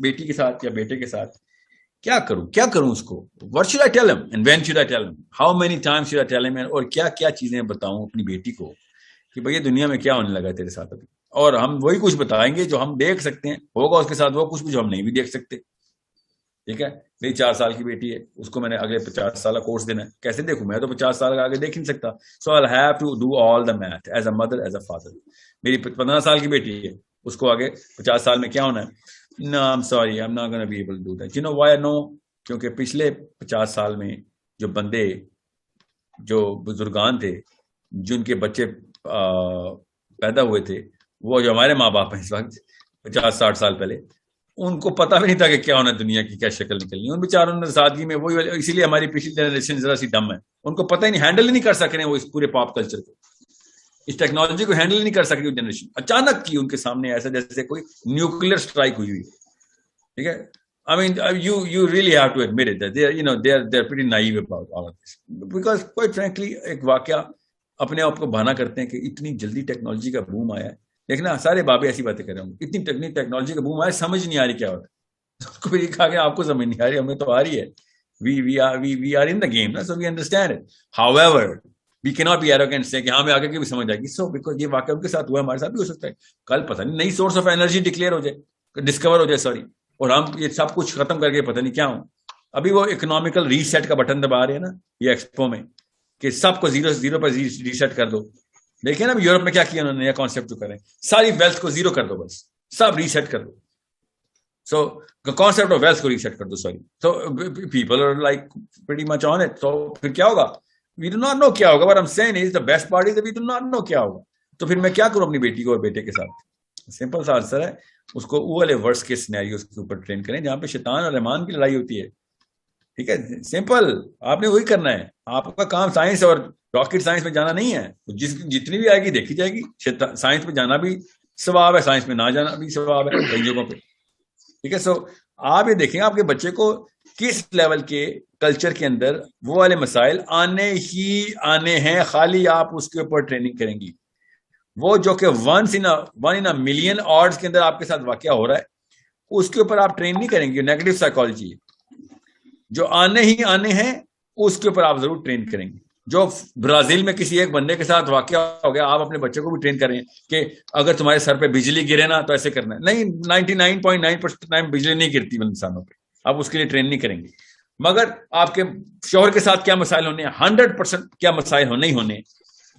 بیٹی کے ساتھ یا بیٹے کے ساتھ کیا کروں اس کو, what should I tell him and when should I tell him, how many times should I tell him, اور کیا چیزیں بتاؤں اپنی بیٹی کو کہ بھئی دنیا میں کیا ہونے لگا تیرے ساتھ ابھی. اور ہم وہی کچھ بتائیں گے جو ہم دیکھ سکتے ہیں, ہوگا اس کے ساتھ وہ کچھ بھی جو ہم نہیں بھی دیکھ سکتے. ٹھیک ہے, میری 4 سال کی بیٹی ہے, اس کو میں نے اگلے 50 سال کا کورس دینا ہے, کیسے دیکھوں, میں تو 50 سال کا آگے دیکھ نہیں سکتا. سو I'll have to do all the math as a mother, as a father. میری 15 سال کی بیٹی ہے, اس کو آگے 50 سال میں کیا ہونا ہے. No, I'm sorry, I'm not going to be able to do that. You know why I know? کیونکہ پچھلے 50 سال میں جو بندے, جو بزرگان تھے, جن کے بچے پیدا ہوئے تھے, وہ جو ہمارے ماں باپ ہیں اس وقت 50-60 سال پہلے, ان کو پتا بھی نہیں تھا کہ کیا ہونا دنیا کی, کیا شکل نکلنی ہے. ان بیچاروں نے سادگی میں وہی, اسی لیے ہماری پچھلی جنریشن ذرا سی ڈم ہے, ان کو پتہ ہی نہیں, ہینڈل ہی نہیں کر سک رہے وہ اس پورے پاپ کلچر کو, اس ٹیکنالوجی کو ہینڈل نہیں کر سک رہی جنریشن. اچانک کی ان کے سامنے ایسا جیسے کوئی نیوکلیر اسٹرائک ہوئی ہوئی. ٹھیک ہے, I mean, you really have to admit it that they're pretty naive about all of this, because quite frankly ایک واقعہ اپنے آپ کو بہانا کرتے ہیں کہ اتنی جلدی ٹیکنالوجی کا بوم آیا ہے. دیکھنا سارے بابے ایسی باتیں کر رہے ہوں, اتنی ٹیکنالوجی کا بوم آیا, سمجھ نہیں آ رہی کیا ہوتا ہے. کو یہ کہا کہ آپ کو سمجھ نہیں آ رہی, ہمیں تو آ رہی ہے. we are in the game, so we understand it. However, we cannot be arrogant say کہ ہاں میں آگے کی بھی سمجھ آئے گی. So because یہ واقعہ ان کے ساتھ ہوا, ہمارے ساتھ بھی ہو سکتا ہے. کل پتہ نہیں نئی سورس آف انرجی ڈکلیئر ہو جائے, ڈسکور ہو جائے, سوری, اور ہم یہ سب کچھ ختم کر کے پتہ نہیں کیا ہوں. ابھی وہ اکنامیکل ریسیٹ کا بٹن دبا رہے ہیں نا یہ ایکسپو میں, کہ سب کو زیرو پر ریسیٹ کر دو. دیکھیں نا یورپ میں کیا کیا انہوں نے, نیا کانسیپٹ جو کریں, ساری ویلتھ کو زیرو کر دو, بس سب ریسیٹ کر دو. سو کانسیپٹ آف ویلتھ کو ریسیٹ کر دو, سوری. تو people are like pretty much on it. تو پھر کیا ہوگا, وی ڈو ناٹ نو کیا ہوگا. But I am seeing is the best part is we do not know کیا ہوگا. تو پھر میں کیا کروں اپنی بیٹی کو اور بیٹے کے ساتھ؟ سمپل سا آنسر ہے, اس کو وہ والے ورس کے سینیریوز کے اوپر ٹرین کریں جہاں پہ شیطان اور رحمان کی لڑائی ہوتی ہے. ٹھیک ہے, سمپل, آپ نے وہی کرنا ہے. آپ کا کام سائنس اور راکٹ سائنس میں جانا نہیں ہے. جتنی بھی آئے گی دیکھی جائے گی. سائنس میں جانا بھی ثواب ہے, سائنس میں نہ جانا بھی ثواب ہے کئی جگہوں پہ. ٹھیک ہے, سو آپ یہ دیکھیں آپ کے بچے کو کس لیول کے کلچر کے اندر وہ والے مسائل آنے ہیں, خالی آپ اس کے اوپر ٹریننگ کریں گی. وہ جو کہ one in a million odds کے اندر آپ کے ساتھ واقعہ ہو رہا ہے, اس کے اوپر آپ ٹرین نہیں کریں گے. نیگیٹو سائیکالوجی جو آنے ہیں اس کے اوپر آپ ضرور ٹرین کریں گے. جو برازیل میں کسی ایک بندے کے ساتھ واقعہ ہو گیا, آپ اپنے بچے کو بھی ٹرین کریں کہ اگر تمہارے سر پہ بجلی گرے نا تو ایسے کرنا ہے. نہیں, 99.9% بجلی نہیں گرتی انسانوں پہ, آپ اس کے لیے ٹرین نہیں کریں گے. مگر آپ کے شوہر کے ساتھ کیا مسائل ہونے ہیں, 100% کیا مسائل نہیں ہونے,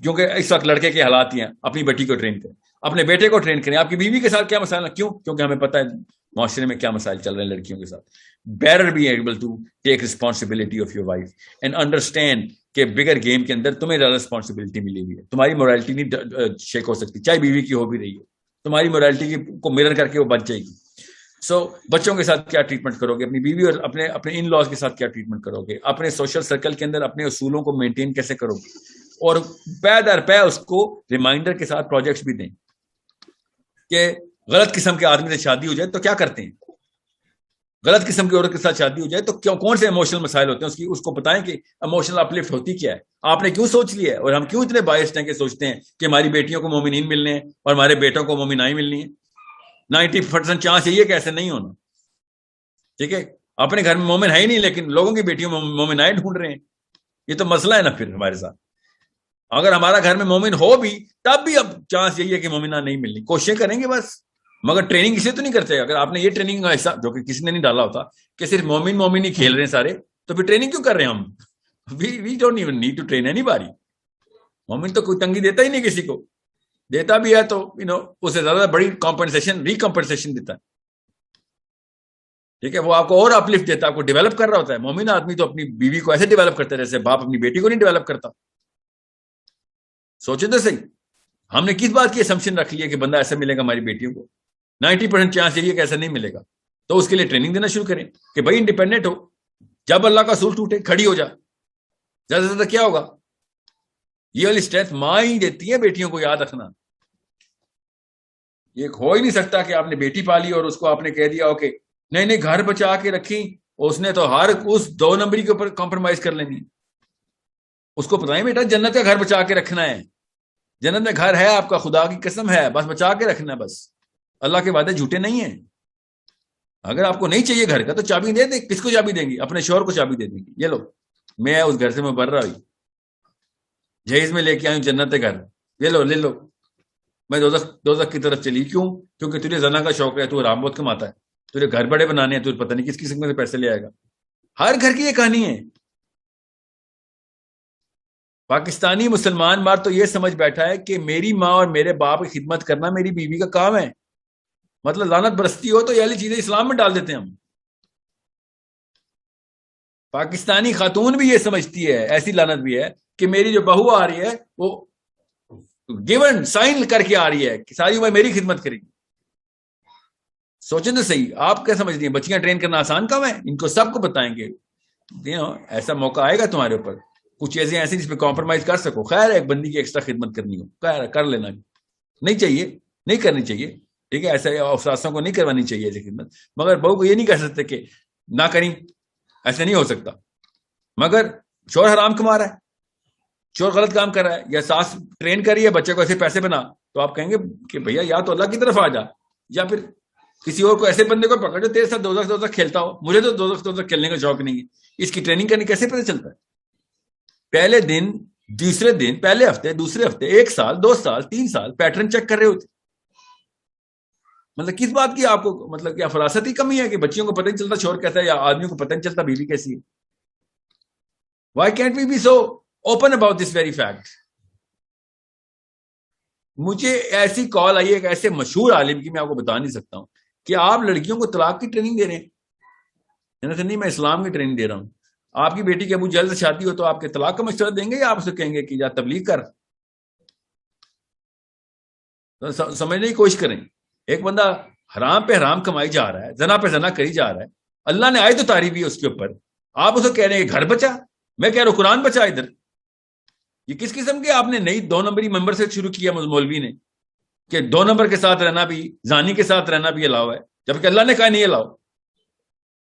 کیونکہ اس وقت لڑکے کے حالات ہی ہیں. اپنی بیٹی کو ٹرین کریں, اپنے بیٹے کو ٹرین کریں. آپ کی بیوی کے ساتھ کیا مسائل ہیں, کیوں, کیونکہ ہمیں پتہ ہے معاشرے میں کیا مسائل چل رہے ہیں لڑکیوں کے ساتھ. Better be able to take responsibility of your wife and understand کہ بگر گیم کے اندر تمہیں زیادہ ریسپانسبلٹی ملی ہوئی ہے. تمہاری مورالٹی نہیں شیک ہو سکتی, چاہے بیوی کی ہو بھی رہی ہو. تمہاری مورالٹی کو میرر کر کے وہ بچ جائے گی. سو بچوں کے ساتھ کیا ٹریٹمنٹ کرو گے, اپنی بیوی اور اپنے ان لاز کے ساتھ کیا ٹریٹمنٹ کرو گے, اپنے سوشل سرکل کے اندر اپنے اصولوں کو مینٹین کیسے کرو گے, اور پے در پے اس کو ریمائنڈر کے ساتھ پروجیکٹس بھی دیں کہ غلط قسم کے آدمی سے شادی ہو جائے تو کیا کرتے ہیں, غلط قسم کی عورت کے ساتھ شادی ہو جائے تو کون سے ایموشنل مسائل ہوتے ہیں, اس کو بتائیں کہ ایموشنل اپلفٹ ہوتی کیا ہے, آپ نے کیوں سوچ لیا ہے, اور ہم کیوں اتنے بائسڈ ہیں کہ سوچتے ہیں کہ ہماری بیٹیوں کو مومنین ملنے ہیں اور ہمارے بیٹوں کو مومنائیں ملنی ہیں. 90% چانس یہی ہے کہ ایسے نہیں ہونا. ٹھیک ہے, اپنے گھر میں مومن ہے ہی نہیں لیکن لوگوں کی بیٹیوں میں مومنائیں ڈھونڈ رہے ہیں. یہ تو مسئلہ ہے نا پھر ہمارے ساتھ. اگر ہمارا گھر میں مومن ہو بھی تب بھی اب چانس یہی ہے کہ مومنہ نہیں ملنی. کوششیں کریں گے بس, مگر ٹریننگ اسے تو نہیں کرتے. اگر آپ نے یہ ٹریننگ کا حصہ جو کہ کسی نے نہیں ڈالا ہوتا کہ صرف مومن ہی کھیل رہے ہیں سارے, تو پھر ٹریننگ کیوں کر رہے ہیں ہم. We don't even need to train anybody. مومن تو کوئی تنگی دیتا ہی نہیں کسی کو, دیتا بھی ہے تو اسے زیادہ بڑی ریکمپنسیشن دیتا ہے. ٹھیک ہے, وہ آپ کو اور اپلفٹ دیتا ہے, آپ کو ڈیولپ کر رہا ہوتا ہے. مومن آدمی تو اپنی بیوی کو ایسے ڈیولپ کرتا ہے جیسے باپ اپنی بیٹی کو نہیں ڈیولپ کرتا. سوچے تو صحیح, ہم نے کس بات کی اسمپشن رکھ لی ہے کہ بندہ ایسا ملے گا ہماری بیٹیوں کو. 90% چانس یہ کہ ایسا نہیں ملے گا. تو اس کے لیے ٹریننگ دینا شروع کریں کہ بھائی انڈیپینڈنٹ ہو, جب اللہ کا اصول ٹوٹے کھڑی ہو جا. زیادہ سے زیادہ کیا ہوگا, یہ والی اسٹرینتھ ماں ہی دیتی ہے بیٹیوں کو, یاد رکھنا. یہ ہو ہی نہیں سکتا کہ آپ نے بیٹی پالی اور اس کو آپ نے کہہ دیا اوکے نہیں گھر بچا کے رکھی, اس نے تو ہر اس 2 نمبری کے اوپر کمپرومائز کر لینی. اس کو بتائیں بیٹا جنت کا گھر بچا کے رکھنا ہے, جنت میں گھر ہے آپ کا, خدا کی قسم ہے, بس بچا کے رکھنا ہے. بس اللہ کے وعدے جھوٹے نہیں ہیں. اگر آپ کو نہیں چاہیے گھر کا تو چابی دے دیں. کس کو چابی دیں گی؟ اپنے شوہر کو چابی دے دیں گی, یہ لو میں اس گھر سے میں بھر رہا ہوں, جہیز میں لے کے آئی ہوں جنت گھر, یہ لو لے لو, میں دوزخ کی طرف چلی. کیوں؟ کیونکہ تجھے زنا کا شوق ہے, تو آرام بہت کماتا ہے, تجھے گھر بڑے بنانے ہیں, تجھے پتہ نہیں کس قسم سے پیسے لے آئے گا. ہر گھر کی یہ کہانی ہے. پاکستانی مسلمان مرد تو یہ سمجھ بیٹھا ہے کہ میری ماں اور میرے باپ کی خدمت کرنا میری بیوی کا کام ہے. مطلب لعنت برستی ہو تو یہ والی چیزیں اسلام میں ڈال دیتے ہیں ہم. پاکستانی خاتون بھی یہ سمجھتی ہے, ایسی لعنت بھی ہے, کہ میری جو بہو آ رہی ہے وہ گیون سائن کر کے آ رہی ہے کہ ساری عمر میری خدمت کرے گی. سوچیں تو صحیح, آپ کیا سمجھتی ہیں بچیاں ٹرین کرنا آسان کام ہے؟ ان کو سب کو بتائیں گے ایسا موقع آئے گا تمہارے اوپر, کچھ چیزیں ایسی جس پہ کمپرومائز کر سکو. خیر ایک بندی کی ایکسٹرا خدمت کرنی ہو, خیر کر لینا, نہیں چاہیے, نہیں کرنی چاہیے, ٹھیک ہے, ایسے افساسوں کو نہیں کروانی چاہیے ایسی خدمت. مگر بہو کو یہ نہیں کہہ سکتے کہ نہ کریں, ایسے نہیں ہو سکتا. مگر شوہر حرام کما رہا ہے, شوہر غلط کام کر رہا ہے, یا ساس ٹرین کر رہی ہے بچے کو ایسے پیسے بنا, تو آپ کہیں گے کہ بھیا یا تو اللہ کی طرف آ جا, یا پھر کسی اور کو ایسے بندے کو پکڑ جو تیرے ساتھ دوزخ کھیلتا ہو. مجھے تو دوزخ کھیلنے کا شوق نہیں ہے. اس کی ٹریننگ کرنے کیسے پتہ چلتا ہے؟ پہلے دن, دوسرے دن, پہلے ہفتے, دوسرے ہفتے, 1 سال, 2 سال, 3 سال پیٹرن چیک کر رہے ہوتے. مطلب کس بات کی آپ کو, مطلب کیا فراست کی کمی ہے کہ بچیوں کو پتہ نہیں چلتا شوہر کیسا ہے, یا آدمیوں کو پتہ نہیں چلتا بیوی کیسی ہے؟ Why can't we be so open about this very fact? مجھے ایسی کال آئی ہے ایک ایسے مشہور عالم کی, میں آپ کو بتا نہیں سکتا ہوں, کہ آپ لڑکیوں کو طلاق کی ٹریننگ دے رہے ہیں. نہیں, میں اسلام کی ٹریننگ دے رہا ہوں. آپ کی بیٹی کے ابو جلد شادی ہو تو آپ کے طلاق کا مشورہ دیں گے, یا آپ اسے کہیں گے کہ یا تبلیغ کر؟ سمجھنے کی کوشش کریں. ایک بندہ حرام پہ حرام کمائی جا رہا ہے, زنا پہ زنا کری جا رہا ہے, اللہ نے آیت اتاری بھی اس کے اوپر, آپ اسے کہہ رہے ہیں کہ گھر بچا. میں کہہ رہا ہوں قرآن بچا ادھر. یہ کس قسم کے آپ نے نئی 2 نمبری ممبر سے شروع کیا مولوی نے, کہ 2 نمبر کے ساتھ رہنا بھی, زانی کے ساتھ رہنا بھی الاؤ ہے, جبکہ اللہ نے کہا نہیں الاؤ.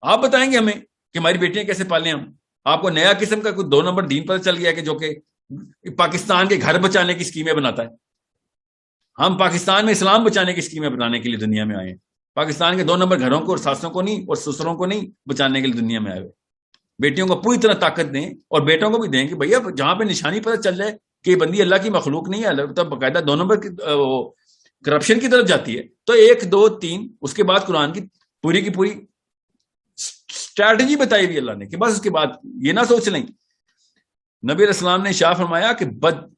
آپ بتائیں گے ہمیں کہ ہماری بیٹیاں کیسے پالیں ہم. آپ کو نیا قسم کا کوئی 2 نمبر دین پتہ چل گیا کہ جو کہ پاکستان کے گھر بچانے کی اسکیمیں بناتا ہے. ہم پاکستان میں اسلام بچانے کی اسکیمیں بنانے کے لیے دنیا میں آئے ہیں. پاکستان کے 2 نمبر گھروں کو اور ساسوں کو نہیں, اور سسروں کو نہیں بچانے کے لیے دنیا میں آئے ہوئے. بیٹیوں کو پوری طرح طاقت دیں, اور بیٹوں کو بھی دیں کہ بھیا جہاں پہ نشانی پتہ چل جائے کہ یہ بندی اللہ کی مخلوق نہیں ہے, تب باقاعدہ 2 نمبر کرپشن کی طرف جاتی ہے, تو 1 2 3 اس کے بعد قرآن کی پوری اسٹریٹجی بتائی ہوئی اللہ نے, کہ بس اس کے بعد یہ نہ سوچ لیں. نبی علیہ السلام نے شاہ فرمایا کہ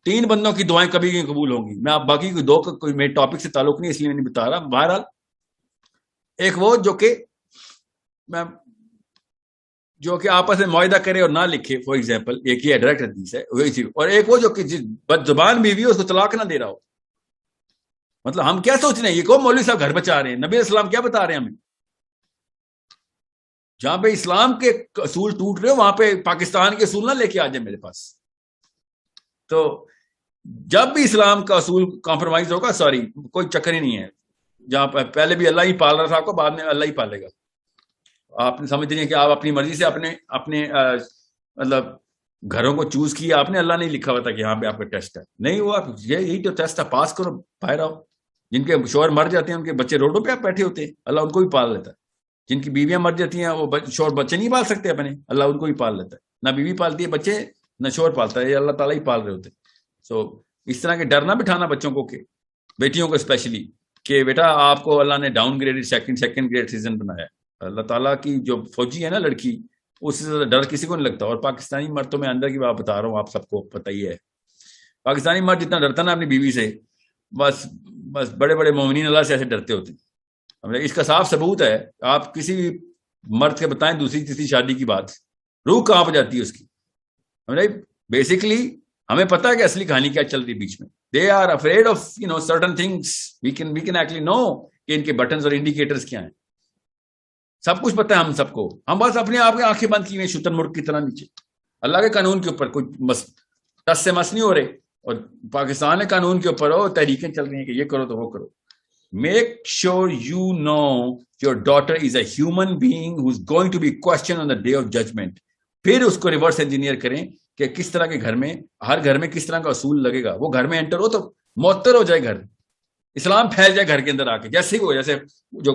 3 بندوں کی دعائیں کبھی نہیں قبول ہوں گی. میں آپ باقی کوئی 2 کا کوئی میرے ٹاپک سے تعلق نہیں, اس لیے میں نہیں بتا رہا. بہرحال ایک وہ جو کہ آپس میں معاہدہ کرے اور نہ لکھے, فار ایگزامپل, ایک یہ ڈائریکٹ حدیث ہے, اور ایک وہ جو کہ بد زبان بیوی ہو اس کو طلاق نہ دے رہا ہو. مطلب ہم کیا سوچ رہے ہیں, یہ کو مولوی صاحب گھر بچا رہے ہیں, نبی علیہ السلام کیا بتا رہے ہیں ہمیں؟ جہاں پہ اسلام کے اصول ٹوٹ رہے ہو وہاں پہ پاکستان کے اصول نہ لے کے آ جائے میرے پاس. تو جب بھی اسلام کا اصول کمپرومائز ہوگا, سوری کوئی چکر ہی نہیں ہے. جہاں پہ پہلے بھی اللہ ہی پال رہا تھا آپ کو, بعد میں اللہ ہی پالے گا. آپ نے سمجھ رہی ہیں کہ آپ اپنی مرضی سے اپنے مطلب گھروں کو چوز کیا آپ نے, اللہ نہیں لکھا ہوا تھا کہ یہاں پہ آپ کا ٹیسٹ ہے. نہیں ہوا, یہی تو ٹیسٹ ہے, پاس کرو باہر آؤ. جن کے شوہر مر جاتے ہیں ان کے بچے روڈوں پہ آپ بیٹھے ہوتے ہیں, اللہ ان کو بھی پال لیتا ہے. جن کی بیویاں مر جاتی ہیں وہ شوہر بچے نہیں پال سکتے اپنے, اللہ ان کو بھی پال لیتا ہے. نہ بیوی پالتی ہے بچے, نہ شوہر پالتا ہے, یہ اللہ تعالیٰ ہی پال رہے ہوتے. سو اس طرح کے ڈر نہ بٹھانا بچوں کو, کہ بیٹیوں کو اسپیشلی, کہ بیٹا آپ کو اللہ نے downgrade second grade citizen بنایا. اللہ تعالیٰ کی جو فوجی ہے نا لڑکی, اس سے زیادہ ڈر کسی کو نہیں لگتا. اور پاکستانی مرد تو میں اندر کی بات بتا رہا ہوں, آپ سب کو پتہ ہی ہے. پاکستانی مرد جتنا ڈرتا نا اپنی بیوی سے, بس بڑے بڑے مومنین اللہ سے ایسے ڈرتے ہوتے ہیں. اس کا صاف ثبوت ہے, آپ کسی بھی مرد کے بتائیں دوسری تیسری شادی کی بات, روح کہاں جاتی ہے اس کی. بیسکلی ہمیں پتا ہے کہ اصلی کہانی کیا چل رہی بیچ میں. They are afraid of certain things. We can actually know کہ ان کے بٹنز اور انڈیکیٹرز کیا ہیں. سب کچھ پتا ہے ہم سب کو, ہم بس اپنے آپ کے آنکھیں بند کی ہوئی شتر مرغ کی طرح نیچے. اللہ کے قانون کے اوپر کوئی ٹس سے مس نہیں ہو رہے, اور پاکستان کے قانون کے اوپر ہو تحریکیں چل رہی ہیں کہ یہ کرو تو وہ کرو. Make sure you know your daughter is a human being who's going to be questioned on the day of judgment. پھر اس کو ریورس انجینئر کریں کہ کس طرح کے گھر میں, ہر گھر میں کس طرح کا اصول لگے گا. وہ گھر میں انٹر ہو تو معطر ہو جائے گھر, اسلام پھیل جائے گھر کے اندر آ کے, جیسے ہی وہ, جیسے جو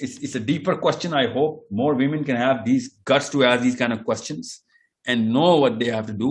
it's a deeper question. I hope more women can have these guts to ask these kind of questions and know what they have to do.